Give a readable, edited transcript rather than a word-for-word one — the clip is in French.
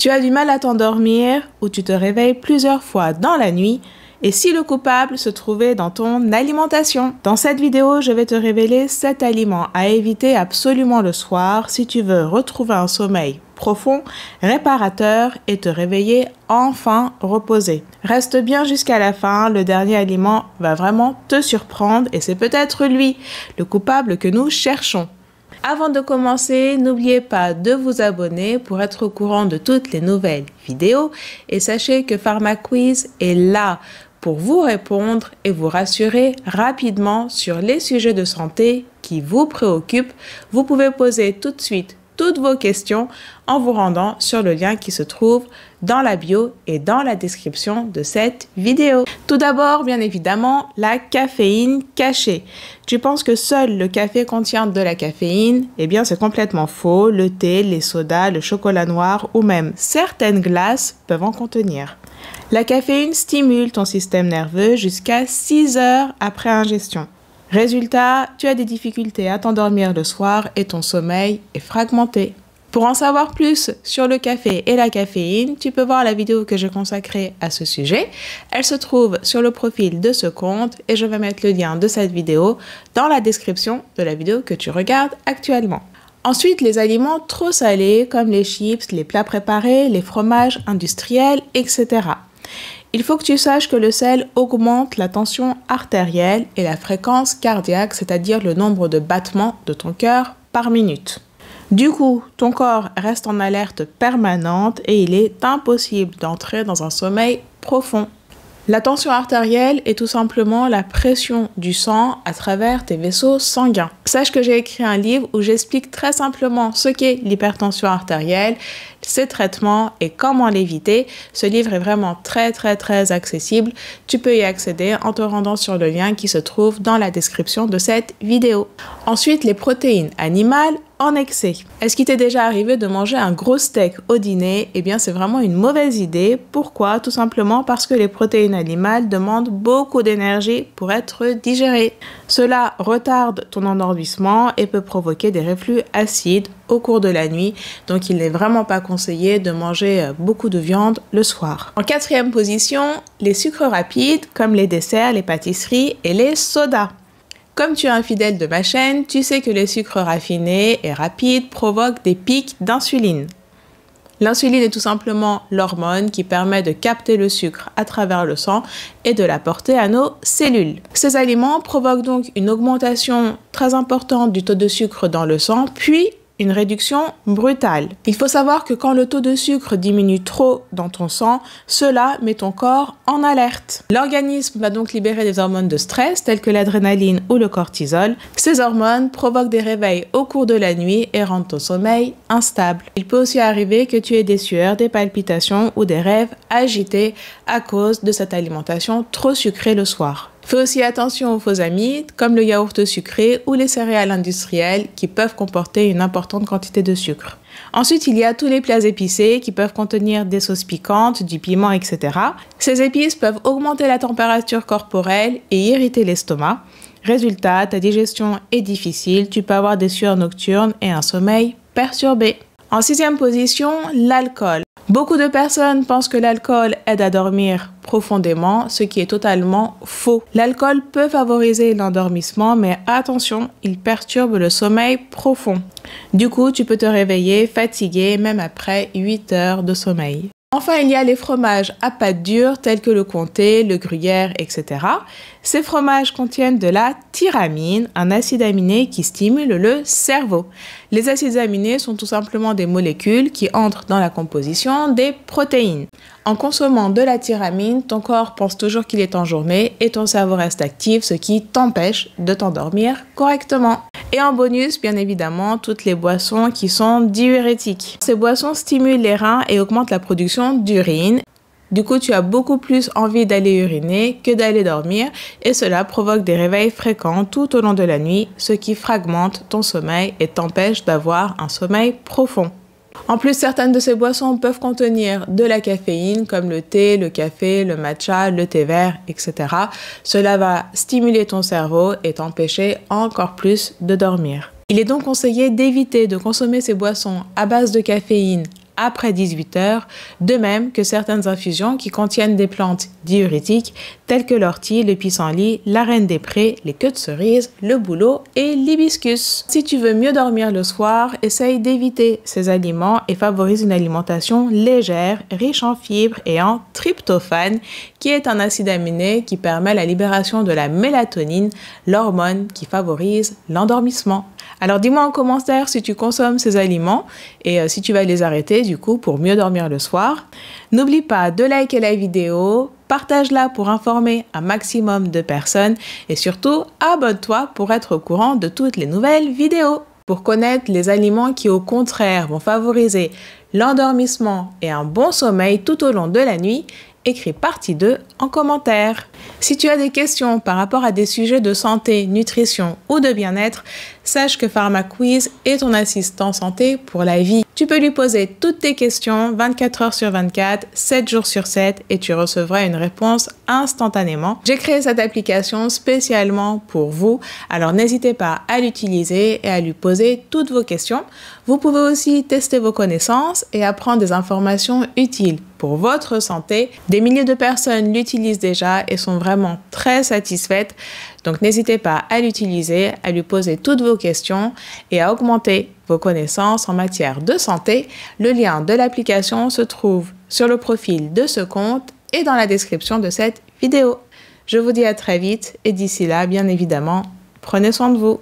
Tu as du mal à t'endormir ou tu te réveilles plusieurs fois dans la nuit et si le coupable se trouvait dans ton alimentation. Dans cette vidéo, je vais te révéler 7 aliments à éviter absolument le soir si tu veux retrouver un sommeil profond, réparateur et te réveiller enfin reposé. Reste bien jusqu'à la fin, le dernier aliment va vraiment te surprendre et c'est peut-être lui, le coupable que nous cherchons. Avant de commencer, n'oubliez pas de vous abonner pour être au courant de toutes les nouvelles vidéos et sachez que PharmaQuiz est là pour vous répondre et vous rassurer rapidement sur les sujets de santé qui vous préoccupent. Vous pouvez poser tout de suite toutes vos questions en vous rendant sur le lien qui se trouve dans la bio et dans la description de cette vidéo. Tout d'abord, bien évidemment, la caféine cachée. Tu penses que seul le café contient de la caféine? Eh bien, c'est complètement faux. Le thé, les sodas, le chocolat noir ou même certaines glaces peuvent en contenir. La caféine stimule ton système nerveux jusqu'à 6 heures après ingestion. Résultat, tu as des difficultés à t'endormir le soir et ton sommeil est fragmenté. Pour en savoir plus sur le café et la caféine, tu peux voir la vidéo que j'ai consacrée à ce sujet. Elle se trouve sur le profil de ce compte et je vais mettre le lien de cette vidéo dans la description de la vidéo que tu regardes actuellement. Ensuite, les aliments trop salés comme les chips, les plats préparés, les fromages industriels, etc. Il faut que tu saches que le sel augmente la tension artérielle et la fréquence cardiaque, c'est-à-dire le nombre de battements de ton cœur par minute. Du coup, ton corps reste en alerte permanente et il est impossible d'entrer dans un sommeil profond. La tension artérielle est tout simplement la pression du sang à travers tes vaisseaux sanguins. Sache que j'ai écrit un livre où j'explique très simplement ce qu'est l'hypertension artérielle, ses traitements et comment l'éviter. Ce livre est vraiment très accessible. Tu peux y accéder en te rendant sur le lien qui se trouve dans la description de cette vidéo. Ensuite, les protéines animales en excès. Est-ce qu'il t'est déjà arrivé de manger un gros steak au dîner? Eh bien, c'est vraiment une mauvaise idée. Pourquoi? Tout simplement parce que les protéines animales demandent beaucoup d'énergie pour être digérées. Cela retarde ton endormissement et peut provoquer des reflux acides au cours de la nuit. Donc, il n'est vraiment pas conseillé de manger beaucoup de viande le soir. En 4e position, les sucres rapides comme les desserts, les pâtisseries et les sodas. Comme tu es un fidèle de ma chaîne, tu sais que les sucres raffinés et rapides provoquent des pics d'insuline. L'insuline est tout simplement l'hormone qui permet de capter le sucre à travers le sang et de l'apporter à nos cellules. Ces aliments provoquent donc une augmentation très importante du taux de sucre dans le sang, puis une réduction brutale. Il faut savoir que quand le taux de sucre diminue trop dans ton sang, cela met ton corps en alerte. L'organisme va donc libérer des hormones de stress telles que l'adrénaline ou le cortisol. Ces hormones provoquent des réveils au cours de la nuit et rendent ton sommeil instable. Il peut aussi arriver que tu aies des sueurs, des palpitations ou des rêves agités à cause de cette alimentation trop sucrée le soir. Fais aussi attention aux faux amis comme le yaourt sucré ou les céréales industrielles qui peuvent comporter une importante quantité de sucre. Ensuite, il y a tous les plats épicés qui peuvent contenir des sauces piquantes, du piment, etc. Ces épices peuvent augmenter la température corporelle et irriter l'estomac. Résultat, ta digestion est difficile, tu peux avoir des sueurs nocturnes et un sommeil perturbé. En 6e position, l'alcool. Beaucoup de personnes pensent que l'alcool aide à dormir profondément, ce qui est totalement faux. L'alcool peut favoriser l'endormissement, mais attention, il perturbe le sommeil profond. Du coup, tu peux te réveiller fatigué même après 8 heures de sommeil. Enfin, il y a les fromages à pâte dure tels que le comté, le gruyère, etc. Ces fromages contiennent de la tyramine, un acide aminé qui stimule le cerveau. Les acides aminés sont tout simplement des molécules qui entrent dans la composition des protéines. En consommant de la tyramine, ton corps pense toujours qu'il est en journée et ton cerveau reste actif, ce qui t'empêche de t'endormir correctement. Et en bonus, bien évidemment, toutes les boissons qui sont diurétiques. Ces boissons stimulent les reins et augmentent la production d'urine. Du coup, tu as beaucoup plus envie d'aller uriner que d'aller dormir et cela provoque des réveils fréquents tout au long de la nuit, ce qui fragmente ton sommeil et t'empêche d'avoir un sommeil profond. En plus, certaines de ces boissons peuvent contenir de la caféine comme le thé, le café, le matcha, le thé vert, etc. Cela va stimuler ton cerveau et t'empêcher encore plus de dormir. Il est donc conseillé d'éviter de consommer ces boissons à base de caféine après 18 heures, de même que certaines infusions qui contiennent des plantes diurétiques telles que l'ortie, le pissenlit, la reine des prés, les queues de cerise, le bouleau et l'hibiscus. Si tu veux mieux dormir le soir, essaye d'éviter ces aliments et favorise une alimentation légère, riche en fibres et en tryptophane, qui est un acide aminé qui permet la libération de la mélatonine, l'hormone qui favorise l'endormissement. Alors dis-moi en commentaire si tu consommes ces aliments et si tu vas les arrêter du coup pour mieux dormir le soir. N'oublie pas de liker la vidéo, partage-la pour informer un maximum de personnes et surtout abonne-toi pour être au courant de toutes les nouvelles vidéos. Pour connaître les aliments qui au contraire vont favoriser l'endormissement et un bon sommeil tout au long de la nuit, écris partie 2 en commentaire. Si tu as des questions par rapport à des sujets de santé, nutrition ou de bien-être, sache que PharmaQuiz est ton assistant santé pour la vie. Tu peux lui poser toutes tes questions 24 heures sur 24, 7 jours sur 7 et tu recevras une réponse instantanément. J'ai créé cette application spécialement pour vous, alors n'hésitez pas à l'utiliser et à lui poser toutes vos questions. Vous pouvez aussi tester vos connaissances et apprendre des informations utiles pour votre santé. Des milliers de personnes l'utilisent déjà et sont vraiment très satisfaites. Donc n'hésitez pas à l'utiliser, à lui poser toutes vos questions et à augmenter vos connaissances en matière de santé. Le lien de l'application se trouve sur le profil de ce compte et dans la description de cette vidéo. Je vous dis à très vite et d'ici là, bien évidemment, prenez soin de vous.